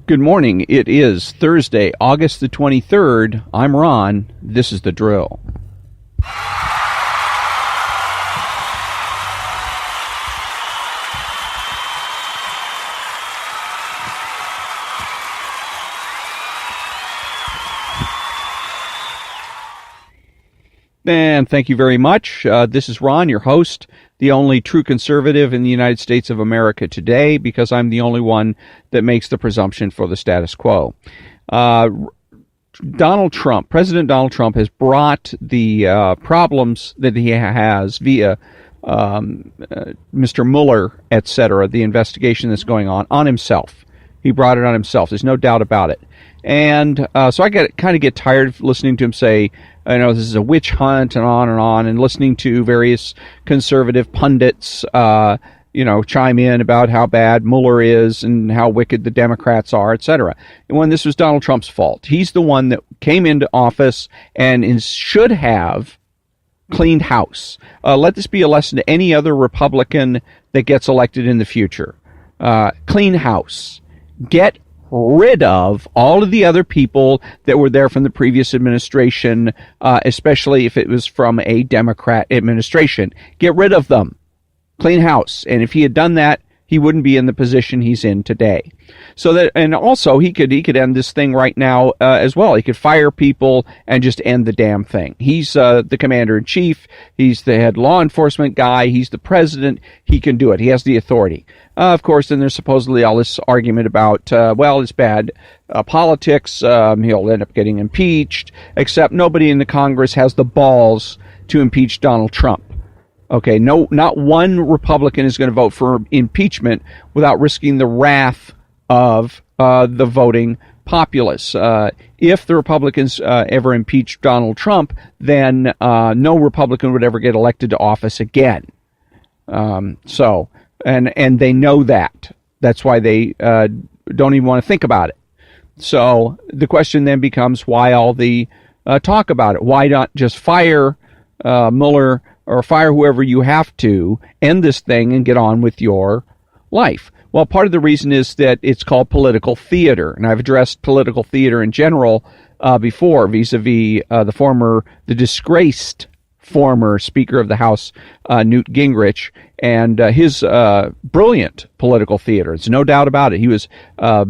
Good morning. It is Thursday, August the 23rd. I'm Ron. This is The Drill. And thank you very much. This is Ron, your host, the only true conservative in the United States of America today, because I'm the only one that makes the presumption for the status quo. President Donald Trump has brought the problems that he has via Mr. Mueller, etc., the investigation that's going on himself. He brought it on himself. There's no doubt about it. And so I kind of get tired of listening to him say, this is a witch hunt and on, and listening to various conservative pundits, chime in about how bad Mueller is and how wicked the Democrats are, etc. And when this was Donald Trump's fault, he's the one that came into office and should have cleaned house. Let this be a lesson to any other Republican that gets elected in the future. Clean house. Get rid of all of the other people that were there from the previous administration, especially if it was from a Democrat administration. Get rid of them. Clean house. And if he had done that, he wouldn't be in the position he's in today. So that, and also he could end this thing right now as well. He could fire people and just end the damn thing. He's the commander in chief. He's the head law enforcement guy. He's the president. He can do it. He has the authority. Of course, then there's supposedly all this argument about, it's bad politics. He'll end up getting impeached, except nobody in the Congress has the balls to impeach Donald Trump. Okay, no, not one Republican is going to vote for impeachment without risking the wrath of the voting populace. If the Republicans ever impeach Donald Trump, then no Republican would ever get elected to office again. And they know that. That's why they don't even want to think about it. So the question then becomes, why all the talk about it? Why not just fire Mueller or fire whoever you have to, end this thing and get on with your life? Well, part of the reason is that it's called political theater, and I've addressed political theater in general before, vis-a-vis the disgraced former Speaker of the House, Newt Gingrich, and his brilliant political theater. There's no doubt about it. He was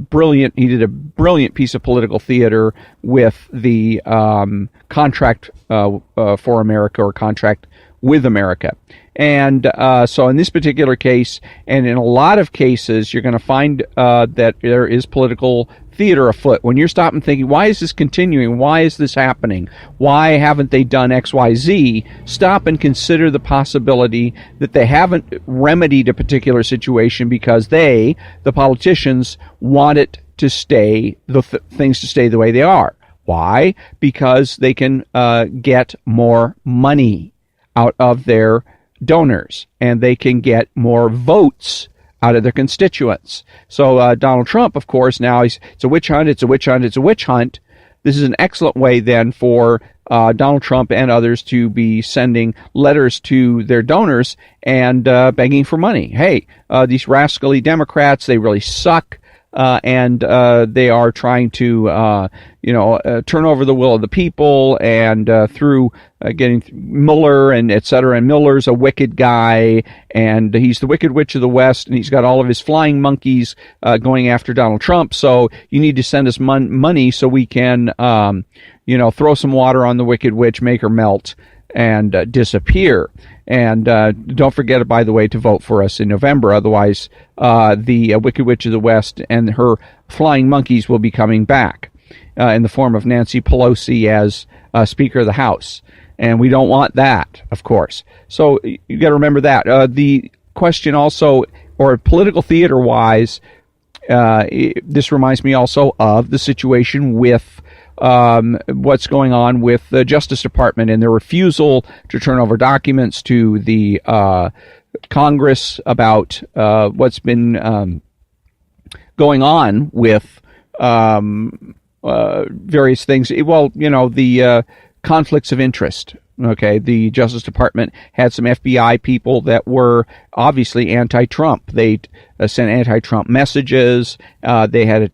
brilliant. He did a brilliant piece of political theater with the contract for America, or contract with America. And so in this particular case, and in a lot of cases, you're going to find that there is political theater afoot. When you're stopping thinking, why is this continuing? Why is this happening? Why haven't they done X, Y, Z? Stop and consider the possibility that they haven't remedied a particular situation because the politicians, want it to stay, things to stay the way they are. Why? Because they can get more money out of their donors, and they can get more votes out of their constituents. So Donald Trump, of course, now it's a witch hunt, it's a witch hunt, it's a witch hunt. This is an excellent way then for Donald Trump and others to be sending letters to their donors and begging for money. Hey, these rascally Democrats, they really suck. And they are trying to, turn over the will of the people, and through getting Mueller and et cetera. And Mueller's a wicked guy, and he's the Wicked Witch of the West, and he's got all of his flying monkeys going after Donald Trump. So you need to send us money so we can, throw some water on the Wicked Witch, make her melt, and disappear. And don't forget, by the way, to vote for us in November. Otherwise, the Wicked Witch of the West and her flying monkeys will be coming back in the form of Nancy Pelosi as Speaker of the House. And we don't want that, of course. So you got to remember that. The question also, or political theater-wise, this reminds me also of the situation with what's going on with the Justice Department and their refusal to turn over documents to the Congress about what's been going on with various things. Well, the conflicts of interest Okay, the Justice Department had some FBI people that were obviously anti-Trump. They sent anti-Trump messages. They had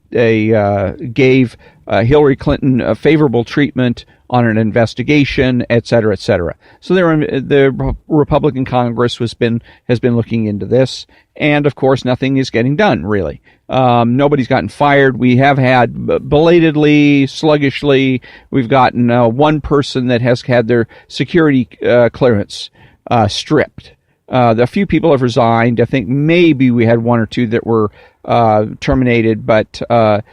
gave Hillary Clinton favorable treatment on an investigation, et cetera, et cetera. So the Republican Congress has been looking into this, and of course, nothing is getting done really. Nobody's gotten fired. We have had belatedly, sluggishly, we've gotten one person that has had their security clearance stripped. A few people have resigned. I think maybe we had one or two that were terminated, but I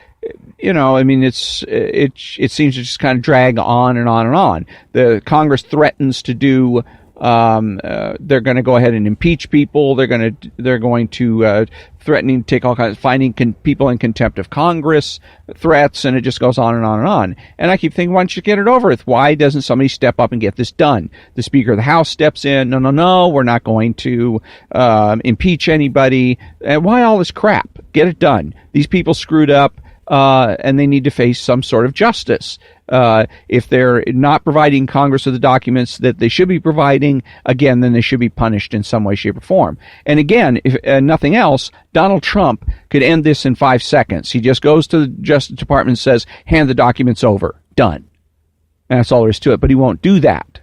mean, it seems to just kind of drag on and on and on. The Congress threatens to do. They're going to go ahead and impeach people. They're going to threatening to take all kinds of finding people in contempt of Congress threats, and it just goes on and on and on. And I keep thinking, why don't you get it over with? Why doesn't somebody step up and get this done? The Speaker of the House steps in. No, we're not going to impeach anybody. And why all this crap? Get it done. These people screwed up. And they need to face some sort of justice. If they're not providing Congress with the documents that they should be providing, again, then they should be punished in some way, shape, or form. And again, if nothing else, Donald Trump could end this in 5 seconds. He just goes to the Justice Department and says, hand the documents over. Done. And that's all there is to it. But he won't do that.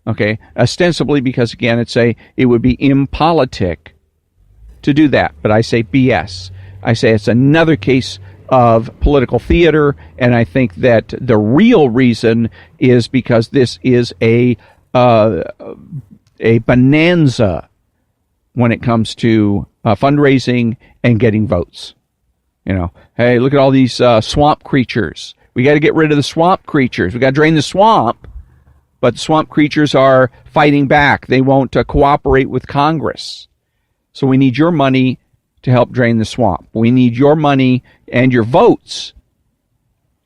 Okay? Ostensibly because, again, it would be impolitic to do that. But I say BS. I say it's another case of political theater, and I think that the real reason is because this is a bonanza when it comes to fundraising and getting votes. Hey, look at all these swamp creatures. We got to get rid of the swamp creatures. We got to drain the swamp, but the swamp creatures are fighting back. They won't cooperate with Congress. So we need your money to help drain the swamp. We need your money and your votes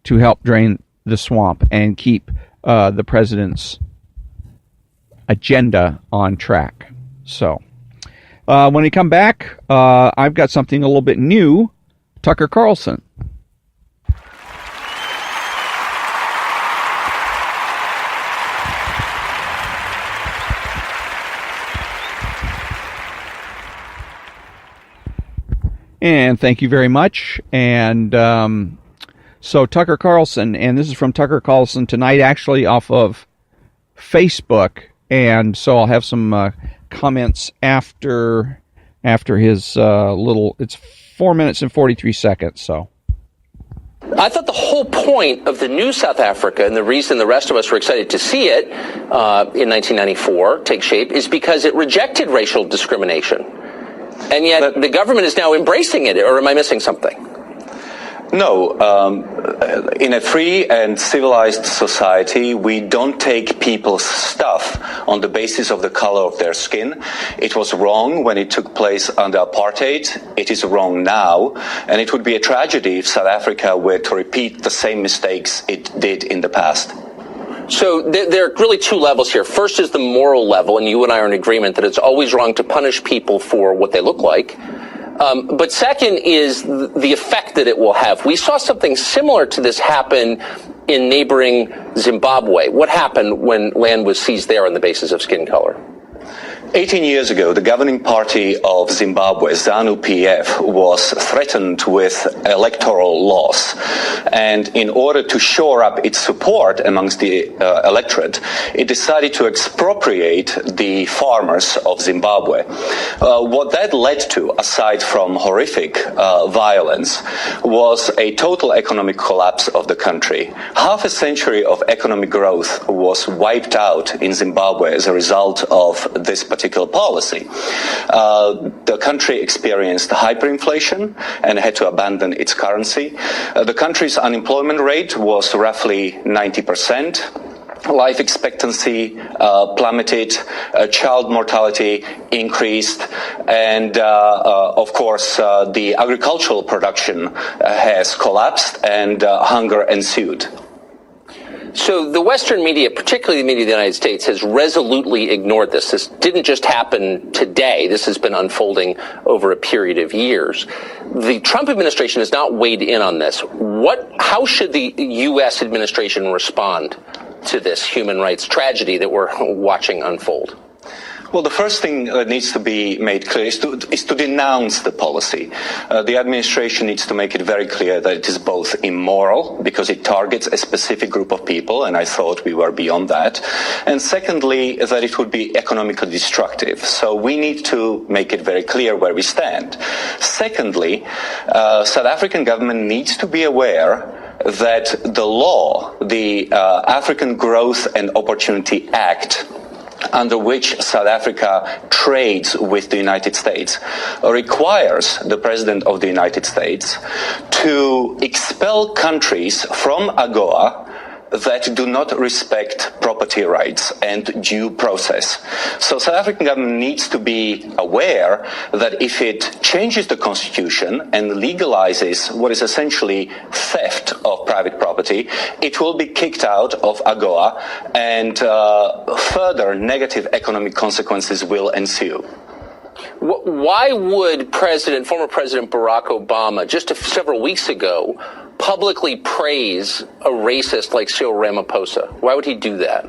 to help drain the swamp and keep the president's agenda on track. So, when we come back, I've got something a little bit new. Tucker Carlson. And thank you very much. And so Tucker Carlson, and this is from Tucker Carlson tonight, actually off of Facebook. And so I'll have some comments after his it's 4 minutes and 43 seconds. So I thought the whole point of the new South Africa, and the reason the rest of us were excited to see it in 1994 take shape, is because it rejected racial discrimination. And yet the government is now embracing it, or am I missing something? No. In a free and civilized society, we don't take people's stuff on the basis of the color of their skin. It was wrong when it took place under apartheid. It is wrong now. And it would be a tragedy if South Africa were to repeat the same mistakes it did in the past. So there are really two levels here. First is the moral level, and you and I are in agreement that it's always wrong to punish people for what they look like. But second is the effect that it will have. We saw something similar to this happen in neighboring Zimbabwe. What happened when land was seized there on the basis of skin color? 18 years ago, the governing party of Zimbabwe, ZANU-PF, was threatened with electoral loss. And in order to shore up its support amongst the electorate, it decided to expropriate the farmers of Zimbabwe. What that led to, aside from horrific violence, was a total economic collapse of the country. Half a century of economic growth was wiped out in Zimbabwe as a result of this particular policy. The country experienced hyperinflation and had to abandon its currency. The country's unemployment rate was roughly 90%. Life expectancy plummeted, child mortality increased, and of course the agricultural production has collapsed and hunger ensued. So the Western media, particularly the media of the United States, has resolutely ignored this. This didn't just happen today. This has been unfolding over a period of years. The Trump administration has not weighed in on this. How should the U.S. administration respond to this human rights tragedy that we're watching unfold? Well, the first thing that needs to be made clear is to denounce the policy. The administration needs to make it very clear that it is both immoral, because it targets a specific group of people, and I thought we were beyond that. And secondly, that it would be economically destructive. So we need to make it very clear where we stand. Secondly, South African government needs to be aware that the law, the African Growth and Opportunity Act, under which South Africa trades with the United States, requires the President of the United States to expel countries from AGOA that do not respect property rights and due process. So South African government needs to be aware that if it changes the constitution and legalizes what is essentially theft of private property, it will be kicked out of AGOA, and further negative economic consequences will ensue. Why would former President Barack Obama, just several weeks ago, publicly praise a racist like Cyril Ramaphosa? Why would he do that?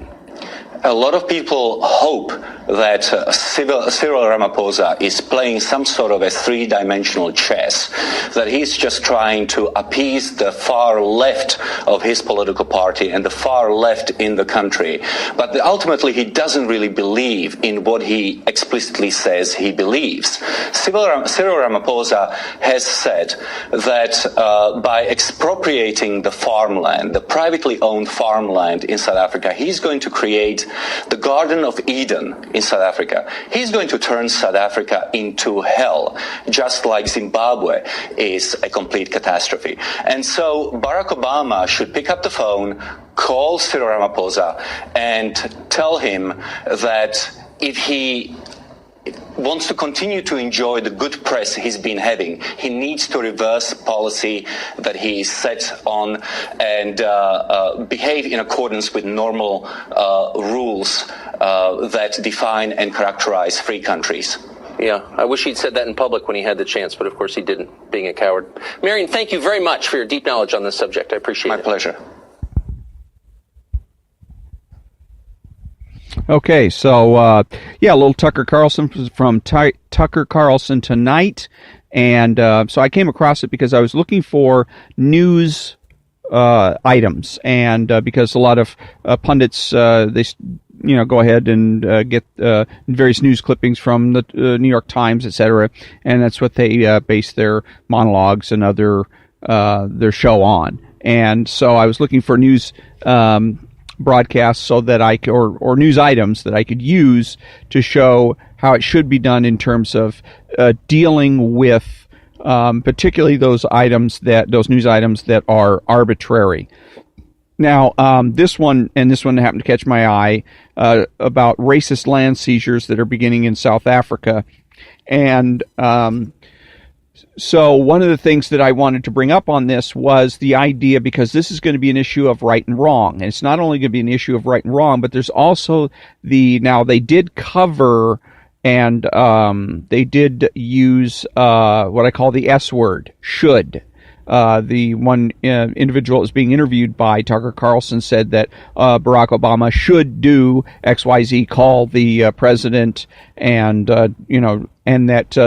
A lot of people hope that Cyril Ramaphosa is playing some sort of a three-dimensional chess, that he's just trying to appease the far left of his political party and the far left in the country. But ultimately, he doesn't really believe in what he explicitly says he believes. Cyril Ramaphosa has said that by expropriating the farmland, the privately owned farmland in South Africa, he's going to create the Garden of Eden in South Africa. He's going to turn South Africa into hell, just like Zimbabwe is a complete catastrophe. And so Barack Obama should pick up the phone, call Cyril Ramaphosa, and tell him that if he wants to continue to enjoy the good press he's been having, he needs to reverse policy that he set on and behave in accordance with normal rules that define and characterize free countries. Yeah, I wish he'd said that in public when he had the chance, but of course he didn't, being a coward. Marion, thank you very much for your deep knowledge on this subject. I appreciate it. My pleasure. Okay, so a little Tucker Carlson from Tucker Carlson Tonight, and so I came across it because I was looking for news items, and because a lot of pundits they go ahead and get various news clippings from the New York Times, etc., and that's what they base their monologues and other their show on. And so I was looking for news broadcasts so that I could, or news items that I could use to show how it should be done in terms of dealing with particularly those news items that are arbitrary. Now, this one happened to catch my eye about racist land seizures that are beginning in South Africa. And so one of the things that I wanted to bring up on this was the idea, because this is going to be an issue of right and wrong. And it's not only going to be an issue of right and wrong, but there's also now they did cover and they did use what I call the S word, should. The one individual that was being interviewed by Tucker Carlson said that Barack Obama should do XYZ, call the president, and and that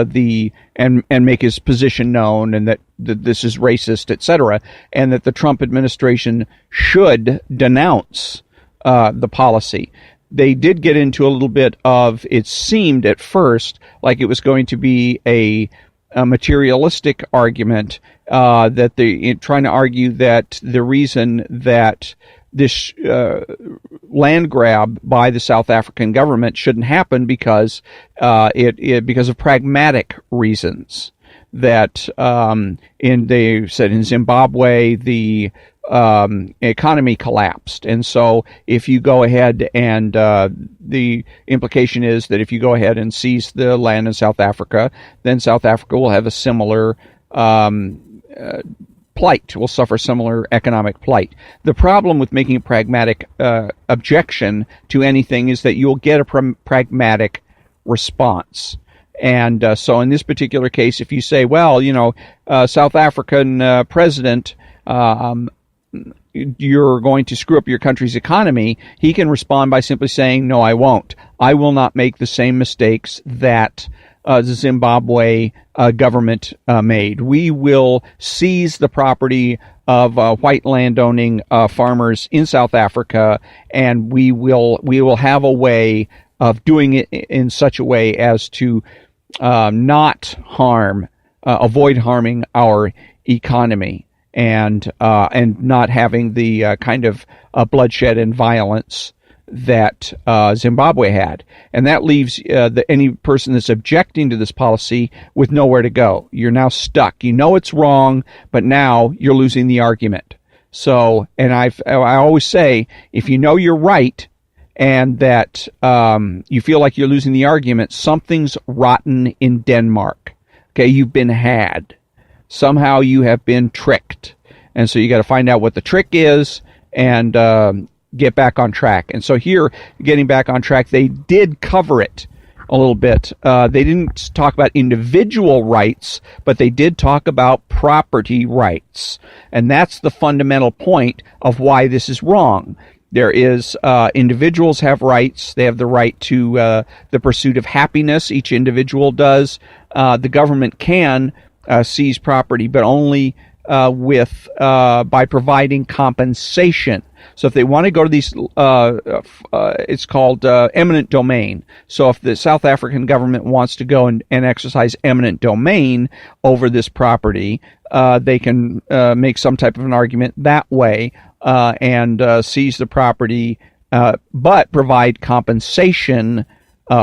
and make his position known, and that this is racist, etc., and that the Trump administration should denounce the policy. They did get into a little bit of, it seemed at first like it was going to be a materialistic argument, that they trying to argue that the reason that this land grab by the South African government shouldn't happen because because of pragmatic reasons. That they said in Zimbabwe the economy collapsed, and so if you go ahead and the implication is that if you go ahead and seize the land in South Africa, then South Africa will have a similar plight, will suffer similar economic plight. The problem with making a pragmatic objection to anything is that you'll get a pragmatic response. And so in this particular case, if you say, well, South African president, you're going to screw up your country's economy, he can respond by simply saying, no, I won't. I will not make the same mistakes that the Zimbabwe government made. We will seize the property of white landowning farmers in South Africa, and we will have a way of doing it in such a way as to not avoid harming our economy, and not having the kind of bloodshed and violence that Zimbabwe had. And that leaves any person that's objecting to this policy with nowhere to go. You're now stuck. You know it's wrong, but now you're losing the argument. So, and I always say, if you know you're right and that you feel like you're losing the argument, something's rotten in Denmark. Okay, you've been had. Somehow you have been tricked. And so you got to find out what the trick is and get back on track. And so here, getting back on track, they did cover it a little bit. They didn't talk about individual rights, but they did talk about property rights. And that's the fundamental point of why this is wrong. There is, individuals have rights. They have the right to the pursuit of happiness. Each individual does. The government can seize property, but only by providing compensation. So if they want to go to these, it's called eminent domain. So if the South African government wants to go and exercise eminent domain over this property, they can make some type of an argument that way and seize the property, but provide compensation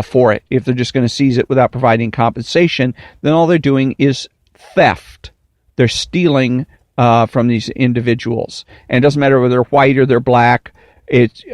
for it. If they're just going to seize it without providing compensation, then all they're doing is theft. They're stealing from these individuals. And it doesn't matter whether they're white or they're black.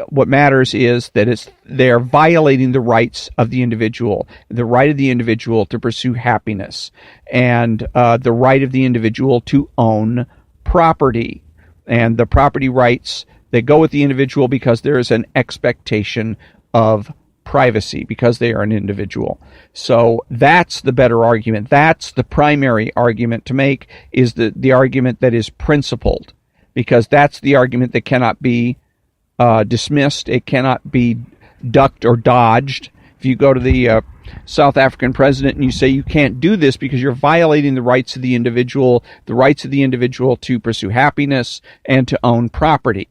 What matters is that they're violating the rights of the individual, the right of the individual to pursue happiness, and the right of the individual to own property. And the property rights that go with the individual because there is an expectation of privacy because they are an individual. So that's the better argument. That's the primary argument to make, is the argument that is principled, because that's the argument that cannot be dismissed. It cannot be ducked or dodged. If you go to the South African president and you say you can't do this because you're violating the rights of the individual to pursue happiness and to own property,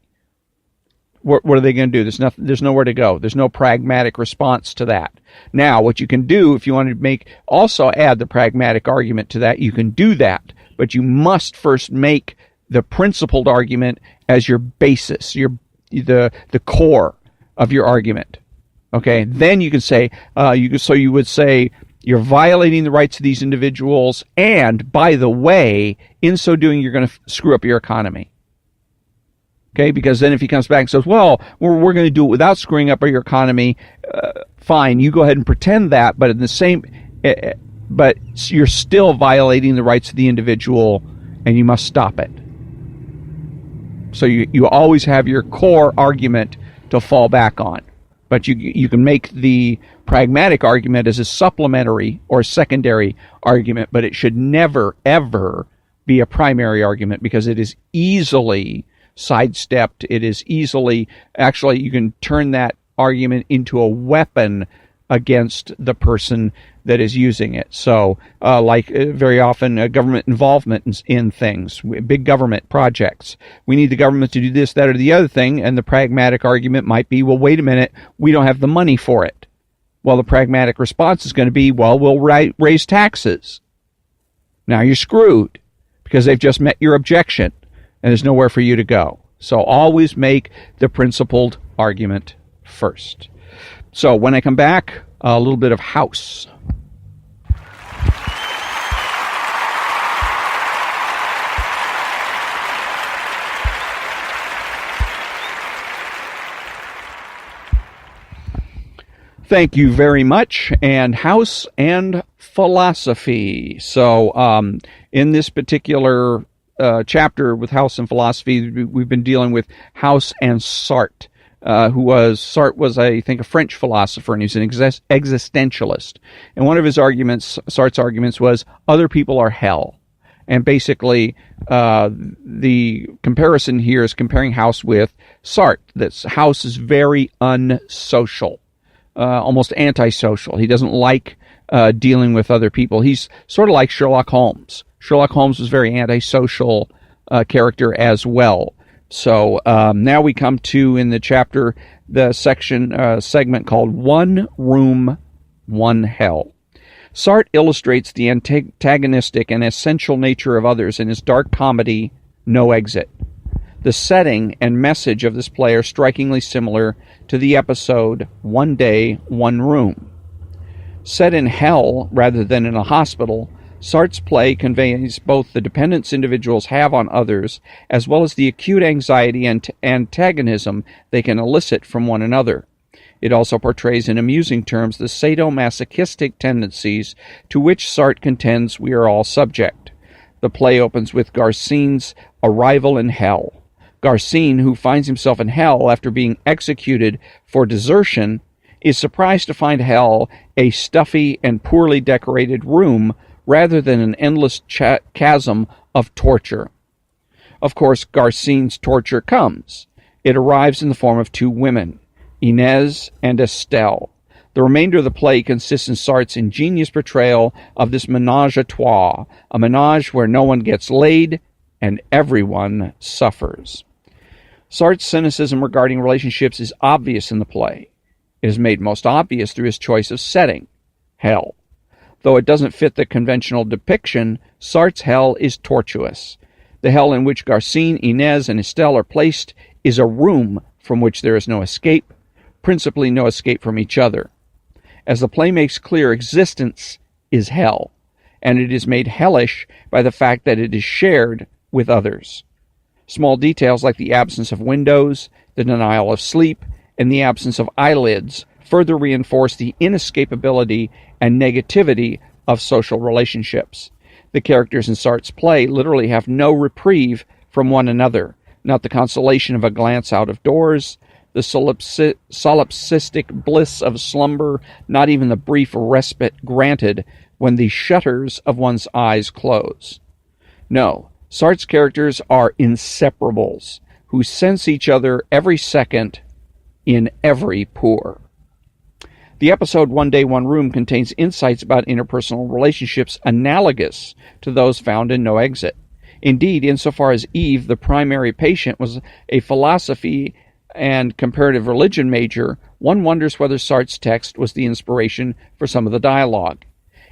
what are they going to do? There's nowhere to go. There's no pragmatic response to that. Now, what you can do, if you want to also add the pragmatic argument to that, you can do that. But you must first make the principled argument as your basis, the core of your argument. Okay? Then you can say, you would say, you're violating the rights of these individuals, and by the way, in so doing, you're going to screw up your economy. Okay, because then if he comes back and says, well, we're going to do it without screwing up your economy, fine, you go ahead and pretend that, but but you're still violating the rights of the individual, and you must stop it. So you always have your core argument to fall back on. But you can make the pragmatic argument as a supplementary or secondary argument, but it should never, ever be a primary argument, because it is easily sidestepped. It is actually, you can turn that argument into a weapon against the person that is using it. So, very often, government involvement in things, big government projects. We need the government to do this, that, or the other thing, and the pragmatic argument might be, well, wait a minute, we don't have the money for it. Well, the pragmatic response is going to be, well, we'll raise taxes. Now you're screwed, because they've just met your objection, and there's nowhere for you to go. So always make the principled argument first. So when I come back, a little bit of House. Thank you very much. And House and philosophy. So in this particular chapter with House and philosophy, we've been dealing with House and Sartre. Sartre was, I think, a French philosopher, and he was an existentialist. And one of his arguments, Sartre's arguments, was other people are hell. And basically, the comparison here is comparing House with Sartre. That House is very unsocial, almost antisocial. He doesn't like dealing with other people. He's sort of like Sherlock Holmes. Sherlock Holmes was very antisocial character as well. So now we come to, in the chapter, the segment called One Room, One Hell. Sartre illustrates the antagonistic and essential nature of others in his dark comedy, No Exit. The setting and message of this play are strikingly similar to the episode One Day, One Room. Set in hell rather than in a hospital, Sartre's play conveys both the dependence individuals have on others as well as the acute anxiety and antagonism they can elicit from one another. It also portrays in amusing terms the sadomasochistic tendencies to which Sartre contends we are all subject. The play opens with Garcine's arrival in hell. Garcine, who finds himself in hell after being executed for desertion, is surprised to find hell a stuffy and poorly decorated room rather than an endless chasm of torture. Of course, Garcine's torture comes. It arrives in the form of two women, Inez and Estelle. The remainder of the play consists in Sartre's ingenious portrayal of this ménage à trois, a ménage where no one gets laid and everyone suffers. Sartre's cynicism regarding relationships is obvious in the play. It is made most obvious through his choice of setting, hell. Though it doesn't fit the conventional depiction, Sartre's hell is tortuous. The hell in which Garcine, Inez, and Estelle are placed is a room from which there is no escape, principally no escape from each other. As the play makes clear, existence is hell, and it is made hellish by the fact that it is shared with others. Small details like the absence of windows, the denial of sleep, and the absence of eyelids further reinforce the inescapability and negativity of social relationships. The characters in Sartre's play literally have no reprieve from one another, not the consolation of a glance out of doors, the solipsistic bliss of slumber, not even the brief respite granted when the shutters of one's eyes close. No, Sartre's characters are inseparables, who sense each other every second in every pore. The episode One Day, One Room contains insights about interpersonal relationships analogous to those found in No Exit. Indeed, insofar as Eve, the primary patient, was a philosophy and comparative religion major, one wonders whether Sartre's text was the inspiration for some of the dialogue.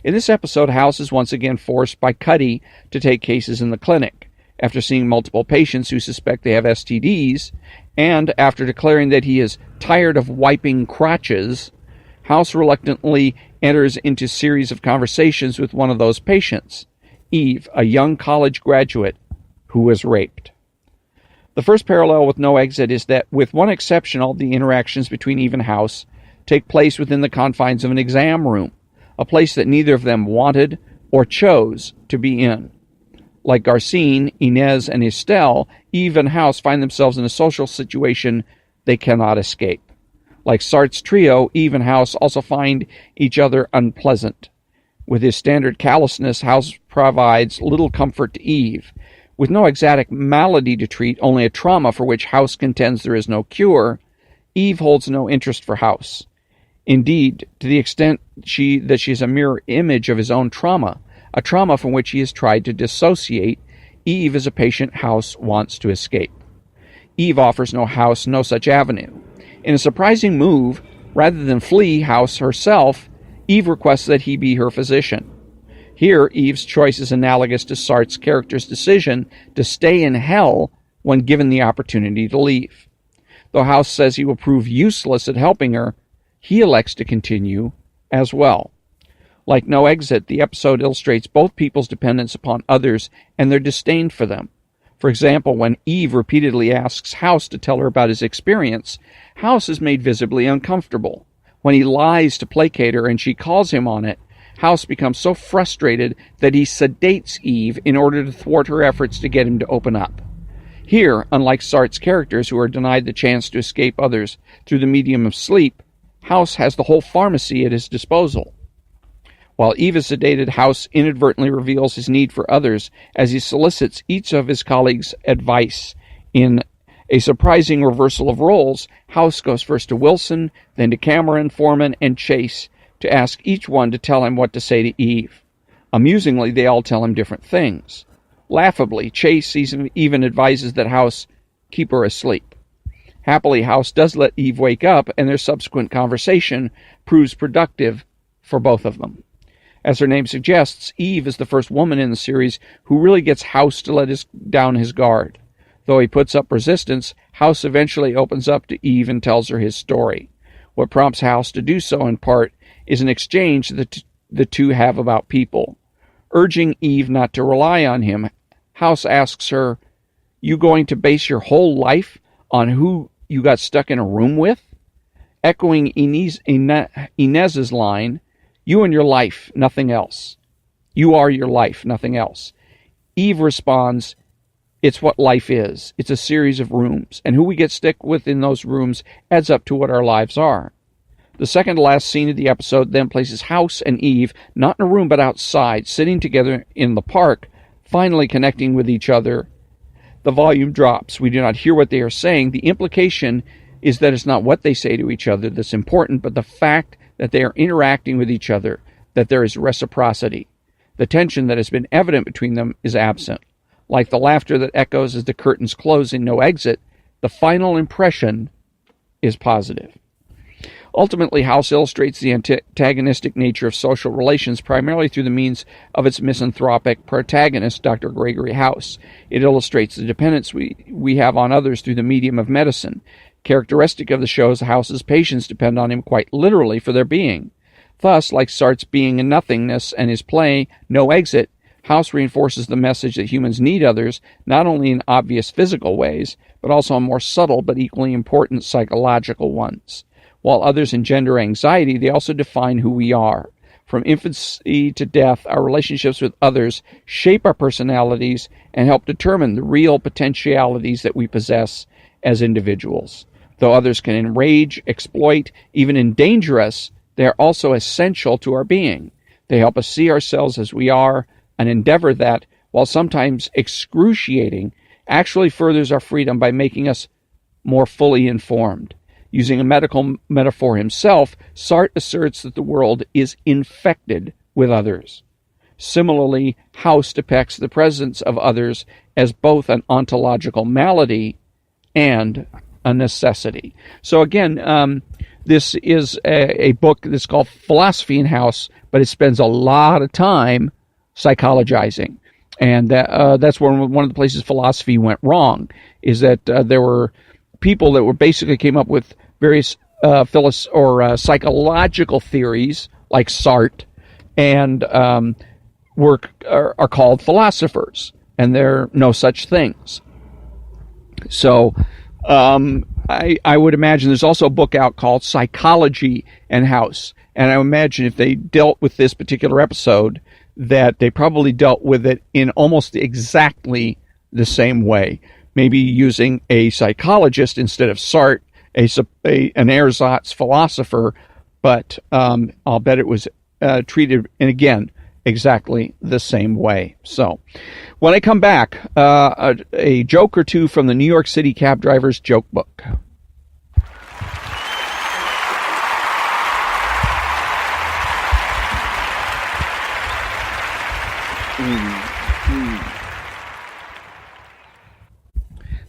In this episode, House is once again forced by Cuddy to take cases in the clinic. After seeing multiple patients who suspect they have STDs, and after declaring that he is tired of wiping crotches, House reluctantly enters into a series of conversations with one of those patients, Eve, a young college graduate who was raped. The first parallel with No Exit is that, with one exception, all the interactions between Eve and House take place within the confines of an exam room, a place that neither of them wanted or chose to be in. Like Garcine, Inez, and Estelle, Eve and House find themselves in a social situation they cannot escape. Like Sartre's trio, Eve and House also find each other unpleasant. With his standard callousness, House provides little comfort to Eve. With no exact malady to treat, only a trauma for which House contends there is no cure, Eve holds no interest for House. Indeed, to the extent that she is a mirror image of his own trauma, a trauma from which he has tried to dissociate, Eve is a patient House wants to escape. Eve offers House no such avenue. In a surprising move, rather than flee House herself, Eve requests that he be her physician. Here, Eve's choice is analogous to Sartre's character's decision to stay in hell when given the opportunity to leave. Though House says he will prove useless at helping her, he elects to continue as well. Like No Exit, the episode illustrates both people's dependence upon others and their disdain for them. For example, when Eve repeatedly asks House to tell her about his experience, House is made visibly uncomfortable. When he lies to placate her and she calls him on it, House becomes so frustrated that he sedates Eve in order to thwart her efforts to get him to open up. Here, unlike Sartre's characters who are denied the chance to escape others through the medium of sleep, House has the whole pharmacy at his disposal. While Eve is sedated, House inadvertently reveals his need for others as he solicits each of his colleagues' advice. In a surprising reversal of roles, House goes first to Wilson, then to Cameron, Foreman, and Chase to ask each one to tell him what to say to Eve. Amusingly, they all tell him different things. Laughably, Chase even advises that House keep her asleep. Happily, House does let Eve wake up, and their subsequent conversation proves productive for both of them. As her name suggests, Eve is the first woman in the series who really gets House to let down his guard. Though he puts up resistance, House eventually opens up to Eve and tells her his story. What prompts House to do so, in part, is an exchange that the two have about people. Urging Eve not to rely on him, House asks her, "You going to base your whole life on who you got stuck in a room with?" Echoing Inez's line, "You and your life, nothing else. You are your life, nothing else." Eve responds, "It's what life is. It's a series of rooms, and who we get stuck with in those rooms adds up to what our lives are." The second to last scene of the episode then places House and Eve not in a room but outside, sitting together in the park, finally connecting with each other. The volume drops. We do not hear what they are saying. The implication is that it's not what they say to each other that's important, but the fact that they are interacting with each other, that there is reciprocity. The tension that has been evident between them is absent. Like the laughter that echoes as the curtains close in No Exit, the final impression is positive. Ultimately, House illustrates the antagonistic nature of social relations primarily through the means of its misanthropic protagonist, Dr. Gregory House. It illustrates the dependence we have on others through the medium of medicine. Characteristic of the show is House's patients depend on him quite literally for their being. Thus, like Sartre's Being and Nothingness and his play, No Exit, House reinforces the message that humans need others, not only in obvious physical ways, but also in more subtle but equally important psychological ones. While others engender anxiety, they also define who we are. From infancy to death, our relationships with others shape our personalities and help determine the real potentialities that we possess as individuals. Though others can enrage, exploit, even endanger us, they are also essential to our being. They help us see ourselves as we are, an endeavor that, while sometimes excruciating, actually furthers our freedom by making us more fully informed. Using a medical metaphor himself, Sartre asserts that the world is infected with others. Similarly, House depicts the presence of others as both an ontological malady and a necessity. So again, this is a book that's called Philosophy in House, but it spends a lot of time psychologizing. And that's one of the places philosophy went wrong, is that there were people that were basically came up with various psychological theories, like Sartre, and are called philosophers, and there are no such things. So I would imagine there's also a book out called Psychology and House, and I imagine if they dealt with this particular episode, that they probably dealt with it in almost exactly the same way, maybe using a psychologist instead of Sartre, an ersatz philosopher, but I'll bet it was treated, and again, exactly the same way. So when I come back, a joke or two from the New York City Cab Driver's Joke Book.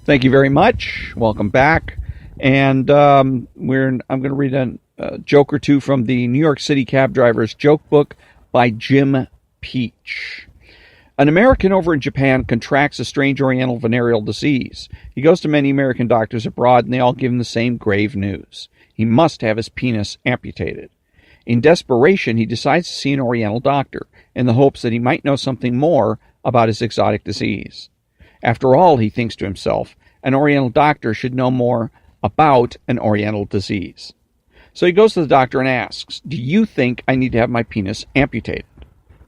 Thank you very much. Welcome back. And I'm going to read a joke or two from the New York City Cab Driver's Joke Book by Jim Peach. An American over in Japan contracts a strange oriental venereal disease. He goes to many American doctors abroad, and they all give him the same grave news. He must have his penis amputated. In desperation, he decides to see an oriental doctor in the hopes that he might know something more about his exotic disease. After all, he thinks to himself, an oriental doctor should know more about an oriental disease. So he goes to the doctor and asks, "Do you think I need to have my penis amputated?"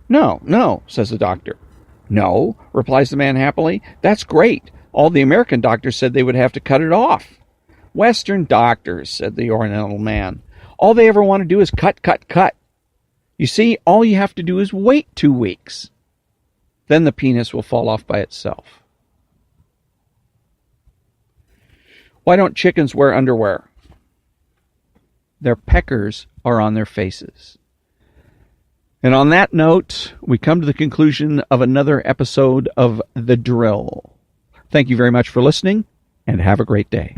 No, says the doctor. "No," replies the man happily. "That's great. All the American doctors said they would have to cut it off." "Western doctors," said the oriental man. "All they ever want to do is cut, cut, cut." You see, all you have to do is wait 2 weeks. Then the penis will fall off by itself. Why don't chickens wear underwear? Their peckers are on their faces. And on that note, we come to the conclusion of another episode of The Drill. Thank you very much for listening, and have a great day.